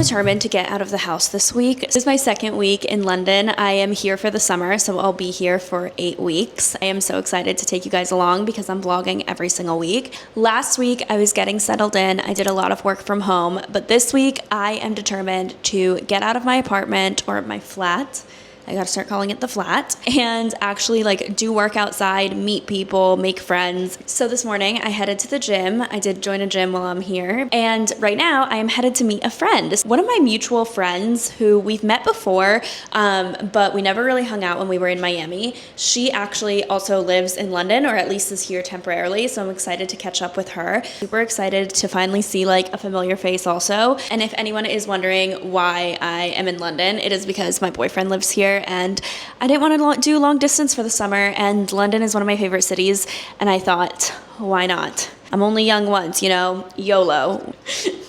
determined to get out of the house this week. This is my second week in London. I am here for the summer, so I'll be here for 8 weeks. I am so excited to take you guys along because I'm vlogging every single week. Last week, I was getting settled in. I did a lot of work from home, but this week I am determined to get out of my apartment or my flat. I gotta start calling it the flat, and actually like do work outside, meet people, make friends. So this morning I headed to the gym. I did join a gym while I'm here, and right now I am headed to meet a friend. One of my mutual friends who we've met before, but we never really hung out when we were in Miami. She actually also lives in London, or at least is here temporarily, so I'm excited to catch up with her. Super excited to finally see like a familiar face also. And if anyone is wondering why I am in London, it is because my boyfriend lives here and I didn't want to do long distance for the summer, and London is one of my favorite cities, and I thought, why not? I'm only young once, you know, YOLO.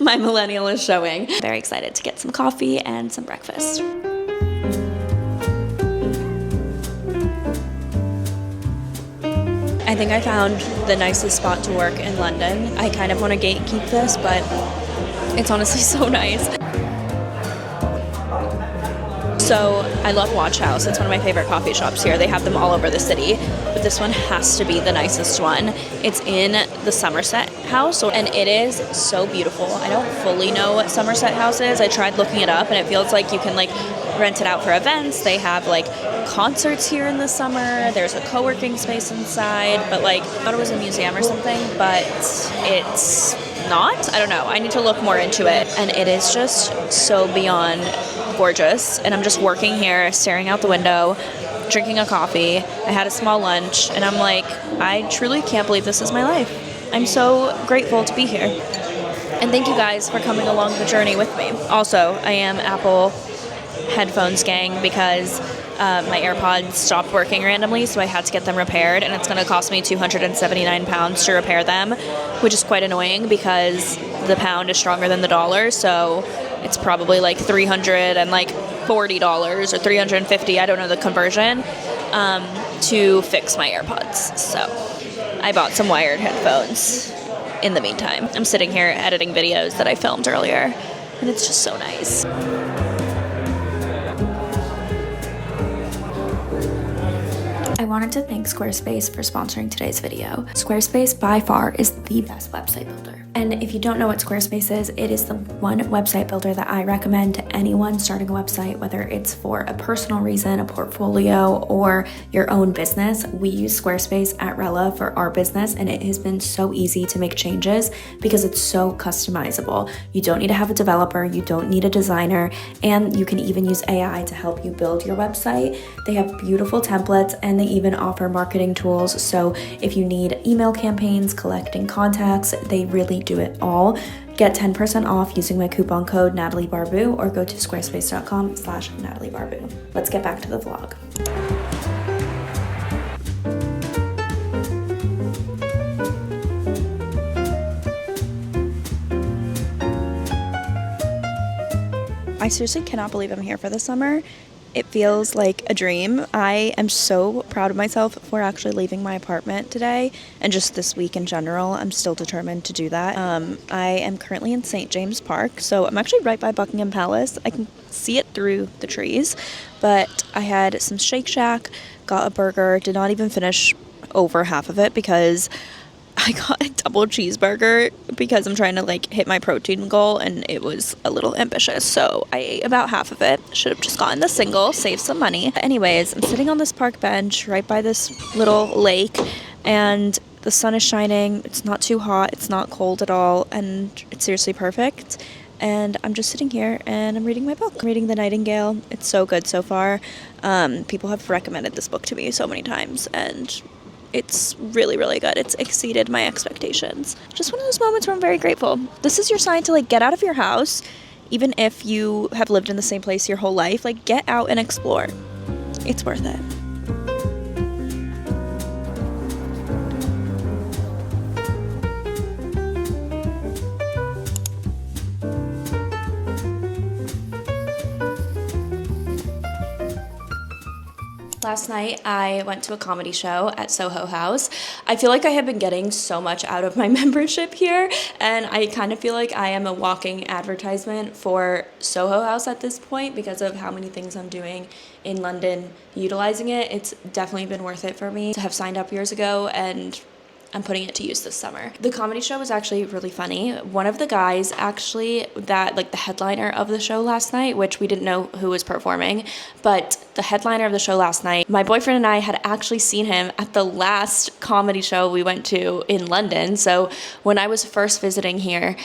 My millennial is showing. Very excited to get some coffee and some breakfast. I think I found the nicest spot to work in London. I kind of want to gatekeep this, but it's honestly so nice. So I love Watch House. It's one of my favorite coffee shops here. They have them all over the city, but this one has to be the nicest one. It's in the Somerset House, and it is so beautiful. I don't fully know what Somerset House is. I tried looking it up, and it feels like you can like rent it out for events. They have like concerts here in the summer. There's a co-working space inside, but like I thought it was a museum or something, but it's not. I don't know. I need to look more into it, and it is just so beyond gorgeous. And I'm just working here, staring out the window, drinking a coffee. I had a small lunch, and I'm like, I truly can't believe this is my life. I'm so grateful to be here. And thank you guys for coming along the journey with me. Also, I am Apple headphones gang because my AirPods stopped working randomly, so I had to get them repaired, and it's going to cost me £279 to repair them, which is quite annoying because the pound is stronger than the dollar, so it's probably like $340 or $350, I don't know the conversion, to fix my AirPods. So I bought some wired headphones in the meantime. I'm sitting here editing videos that I filmed earlier, and it's just so nice. I wanted to thank Squarespace for sponsoring today's video. Squarespace by far is the best website builder. And if you don't know what Squarespace is, it is the one website builder that I recommend to anyone starting a website, whether it's for a personal reason, a portfolio, or your own business. We use Squarespace at Rella for our business, and it has been so easy to make changes because it's so customizable. You don't need to have a developer, you don't need a designer, and you can even use AI to help you build your website. They have beautiful templates, and they even offer marketing tools. So if you need email campaigns, collecting contacts, they really do it all. Get 10% off using my coupon code NatalieBarbu or go to squarespace.com/NatalieBarbu. Let's get back to the vlog. I seriously cannot believe I'm here for the summer. It feels like a dream. I am so proud of myself for actually leaving my apartment today, and just this week in general. I'm still determined to do that. I am currently in St. James Park, so I'm actually right by Buckingham Palace. I can see it through the trees, but I had some Shake Shack, got a burger, did not even finish over half of it because I got a double cheeseburger because I'm trying to like hit my protein goal, and it was a little ambitious, so I ate about half of it. Should have just gotten the single, save some money. But anyways, I'm sitting on this park bench right by this little lake, and the sun is shining. It's not too hot, it's not cold at all, and it's seriously perfect. And I'm just sitting here and I'm reading my book. I'm reading The Nightingale. It's so good so far. People have recommended this book to me so many times, and it's really, really good. It's exceeded my expectations. Just one of those moments where I'm very grateful. This is your sign to like get out of your house, even if you have lived in the same place your whole life. Like, get out and explore. It's worth it. Last night, I went to a comedy show at Soho House. I feel like I have been getting so much out of my membership here, and I kind of feel like I am a walking advertisement for Soho House at this point because of how many things I'm doing in London utilizing it. It's definitely been worth it for me to have signed up years ago, and I'm putting it to use this summer. The comedy show was actually really funny. One of the guys actually that like the headliner of the show last night, which we didn't know who was performing, but the headliner of the show last night, my boyfriend and I had actually seen him at the last comedy show we went to in London. So when I was first visiting here,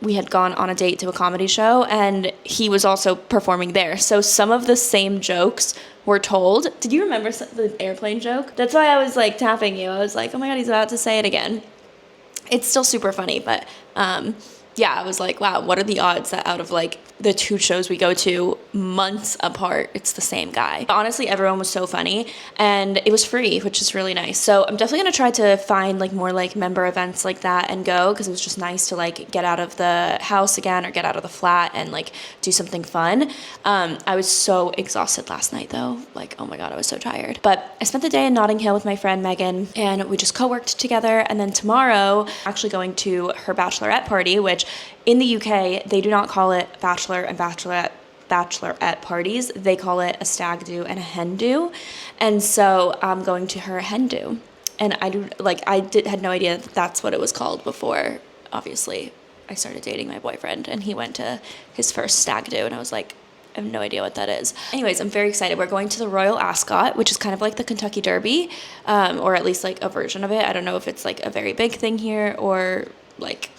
we had gone on a date to a comedy show and he was also performing there. So some of the same jokes were told. Did you remember the airplane joke? That's why I was like tapping you. I was like, oh my God, he's about to say it again. It's still super funny, but yeah, I was like, wow, what are the odds that out of like the two shows we go to months apart, it's the same guy. Honestly, everyone was so funny and it was free, which is really nice. So I'm definitely gonna try to find like more like member events like that and go, because it was just nice to like get out of the house again or get out of the flat and like do something fun. I was so exhausted last night though. Like, oh my God, I was so tired. But I spent the day in Notting Hill with my friend Megan and we just co-worked together. And then tomorrow, I'm actually going to her bachelorette party, which in the UK, they do not call it bachelor and bachelorette parties. They call it a stag do and a hen do. And so I'm going to her hen do. And had no idea that that's what it was called before, obviously, I started dating my boyfriend and he went to his first stag do and I was like, I have no idea what that is. Anyways, I'm very excited. We're going to the Royal Ascot, which is kind of like the Kentucky Derby, or at least like a version of it. I don't know if it's like a very big thing here or like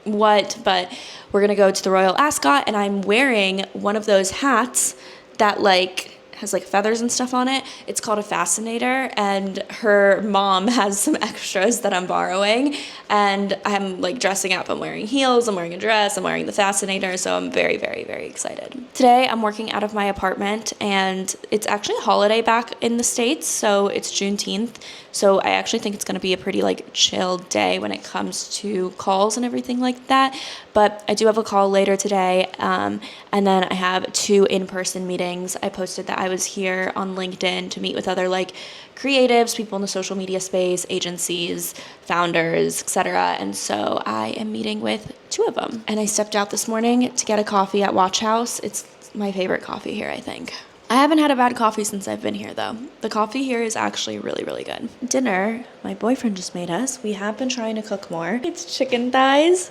what, but we're gonna go to the Royal Ascot and I'm wearing one of those hats that like has like feathers and stuff on it. It's called a fascinator and her mom has some extras that I'm borrowing and I'm like dressing up. I'm wearing heels, I'm wearing a dress, I'm wearing the fascinator, so I'm very, very, very excited. Today I'm working out of my apartment and it's actually a holiday back in the States, so it's Juneteenth. So I actually think it's going to be a pretty like chill day when it comes to calls and everything like that. But I do have a call later today. And then I have 2 in-person meetings. I posted that I was here on LinkedIn to meet with other like creatives, people in the social media space, agencies, founders, etc. And so I am meeting with 2 of them. And I stepped out this morning to get a coffee at Watch House. It's my favorite coffee here, I think. I haven't had a bad coffee since I've been here though. The coffee here is actually really, really good. Dinner, my boyfriend just made us. We have been trying to cook more. It's chicken thighs,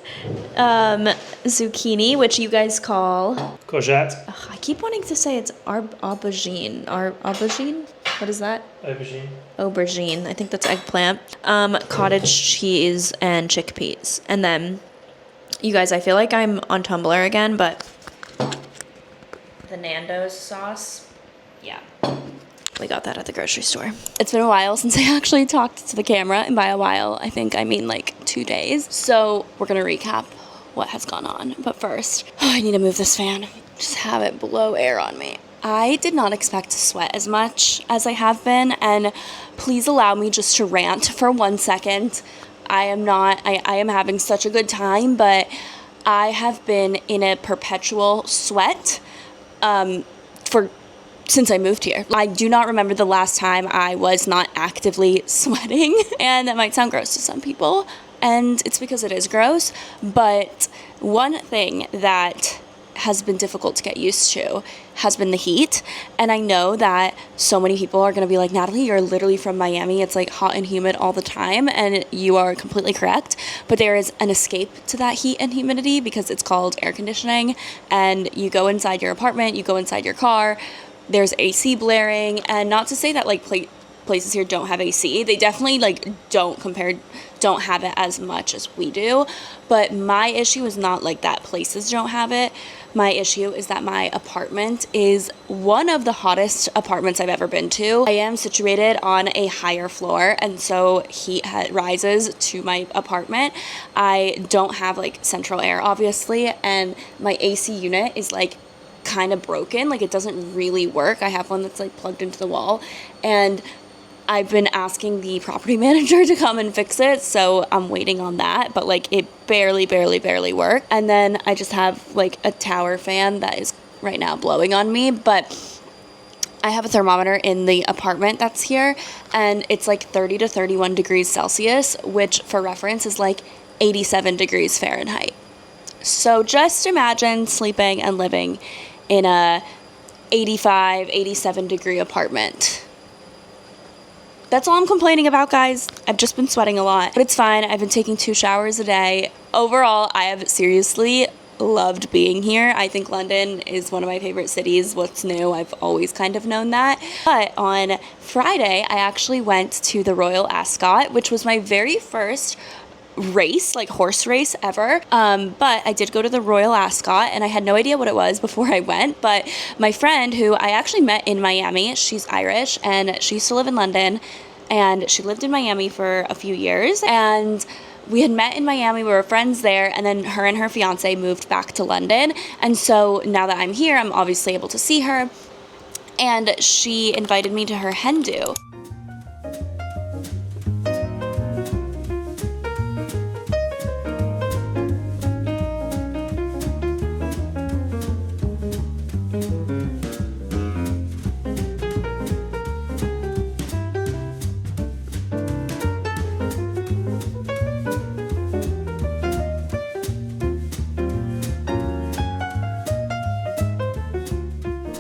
zucchini, which you guys call courgette. Ugh, I keep wanting to say it's aubergine. Aubergine? What is that? Aubergine. Aubergine. I think that's eggplant. Cottage cheese and chickpeas. And then, you guys, I feel like I'm on Tumblr again, but the Nando's sauce. Yeah, we got that at the grocery store. It's been a while since I actually talked to the camera, and by a while, I think I mean like 2 days. So we're gonna recap what has gone on. But first, I need to move this fan. Just have it blow air on me. I did not expect to sweat as much as I have been, and please allow me just to rant for 1 second. I am having such a good time, but I have been in a perpetual sweat since I moved here. I do not remember the last time I was not actively sweating, and that might sound gross to some people, and it's because it is gross, but one thing that has been difficult to get used to has been the heat, and I know that so many people are going to be like, Natalie, you're literally from Miami, it's like hot and humid all the time, and you are completely correct, but there is an escape to that heat and humidity because it's called air conditioning, and you go inside your apartment, you go inside your car, there's AC blaring, and not to say that like places here don't have AC, they definitely like don't have it as much as we do, but my issue is not like that places don't have it. My issue is that my apartment is one of the hottest apartments I've ever been to. I am situated on a higher floor, and so heat rises to my apartment. I don't have like central air, obviously, and my AC unit is like kind of broken. Like it doesn't really work. I have one that's like plugged into the wall, and I've been asking the property manager to come and fix it, so I'm waiting on that, but like it barely worked. And then I just have like a tower fan that is right now blowing on me, but I have a thermometer in the apartment that's here, and it's like 30 to 31 degrees Celsius, which for reference is like 87 degrees Fahrenheit. So just imagine sleeping and living in a 85, 87 degree apartment. That's all I'm complaining about, guys. I've just been sweating a lot, but it's fine. I've been taking 2 showers a day. Overall, I have seriously loved being here. I think London is one of my favorite cities. What's new? I've always kind of known that. But on Friday, I actually went to the Royal Ascot, which was my very first race, like horse race ever. But I did go to the Royal Ascot, and I had no idea what it was before I went. But my friend, who I actually met in Miami, she's Irish, and she used to live in London, and she lived in Miami for a few years, and we had met in Miami, we were friends there, and then her and her fiance moved back to London. And so now that I'm here, I'm obviously able to see her, and she invited me to her hen do.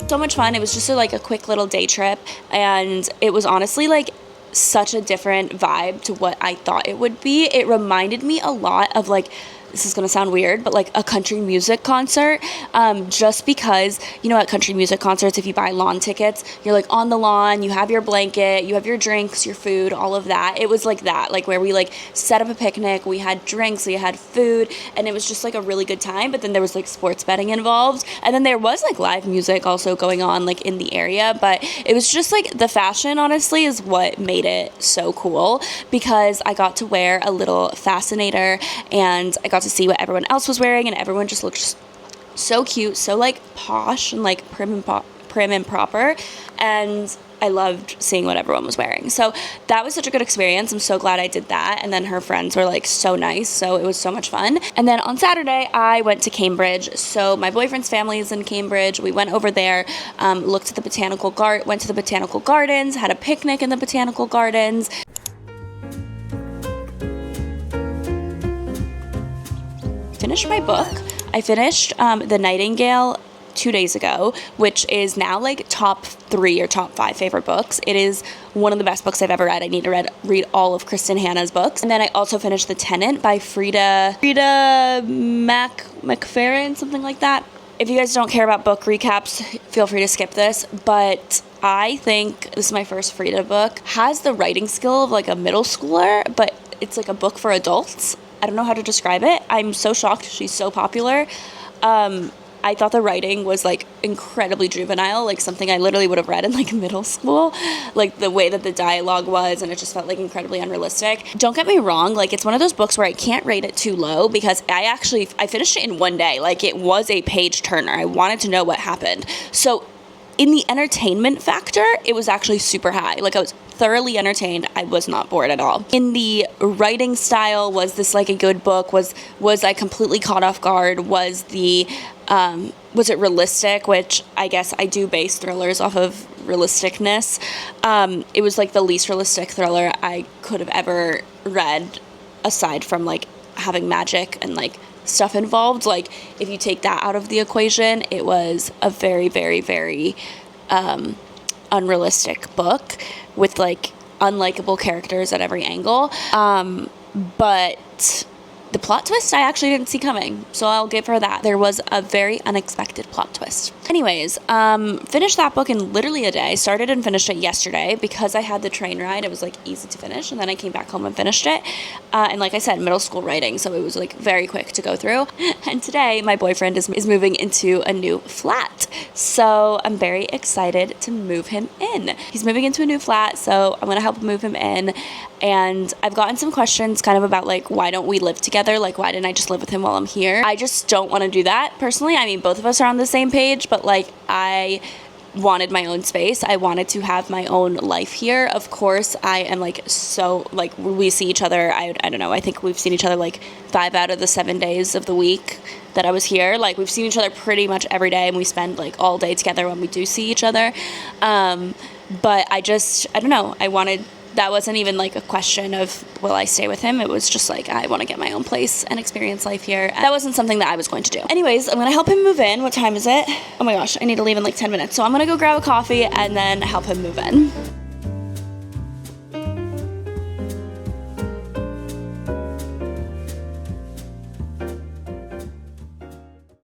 So much fun. It was just a quick little day trip, and it was honestly like such a different vibe to what I thought it would be. It reminded me a lot of this is going to sound weird, but like a country music concert, just because, you know, at country music concerts, if you buy lawn tickets, you're like on the lawn, you have your blanket, you have your drinks, your food, all of that. It was like that, like where we like set up a picnic, we had drinks, we had food, and it was just like a really good time. But then there was like sports betting involved, and then there was like live music also going on like in the area. But it was just like the fashion, honestly, is what made it so cool, because I got to wear a little fascinator, and I got to see what everyone else was wearing, and everyone just looked so cute, so like posh and like prim and proper, and I loved seeing what everyone was wearing. So that was such a good experience. I'm so glad I did that. And then her friends were like so nice, so it was so much fun. And then on Saturday I went to Cambridge. So my boyfriend's family is in Cambridge. We went over there, looked at the went to the botanical gardens, had a picnic in the botanical gardens. Finished my book. I finished The Nightingale 2 days ago, which is now like top 3 or top 5 favorite books. It is one of the best books I've ever read. I need to read all of Kristen Hanna's books. And then I also finished The Tenant by Frida McFerrin, something like that. If you guys don't care about book recaps, feel free to skip this, but I think this is my first Frida book. Has the writing skill of like a middle schooler, but it's like a book for adults. I don't know how to describe it. I'm so shocked she's so popular. I thought the writing was like incredibly juvenile, like something I literally would have read in like middle school, like the way that the dialogue was, and it just felt like incredibly unrealistic. Don't get me wrong, like it's one of those books where I can't rate it too low, because I finished it in one day. Like it was a page turner. I wanted to know what happened. So in the entertainment factor, it was actually super high. Like I was thoroughly entertained. I was not bored at all. In the writing style, was this like a good book? Was I completely caught off guard? Was it realistic? Which I guess I do base thrillers off of realisticness. It was like the least realistic thriller I could have ever read, aside from like having magic and like stuff involved. Like if you take that out of the equation, it was a very, very, very unrealistic book with like unlikable characters at every angle. But the plot twist I actually didn't see coming, so I'll give her that. There was a very unexpected plot twist. Anyways, finished that book in literally a day. Started and finished it yesterday because I had the train ride. It was like easy to finish, and then I came back home and finished it. And like I said, middle school writing, so it was like very quick to go through. And today my boyfriend is moving into a new flat, so I'm very excited to move him in. He's moving into a new flat, so I'm gonna help move him in. And I've gotten some questions kind of about like, why don't we live together? Like, why didn't I just live with him while I'm here? I just don't want to do that personally. I mean, both of us are on the same page, but like I wanted my own space. I wanted to have my own life here. Of course, I am like so like we see each other. I don't know. I think we've seen each other like 5 out of the 7 days of the week that I was here. Like we've seen each other pretty much every day, and we spend like all day together when we do see each other. But I don't know. That wasn't even like a question of will I stay with him. It was just like I want to get my own place and experience life here. That wasn't something that I was going to do. Anyways, I'm gonna help him move in. What time is it? Oh my gosh, I need to leave in like 10 minutes. So I'm gonna go grab a coffee and then help him move in.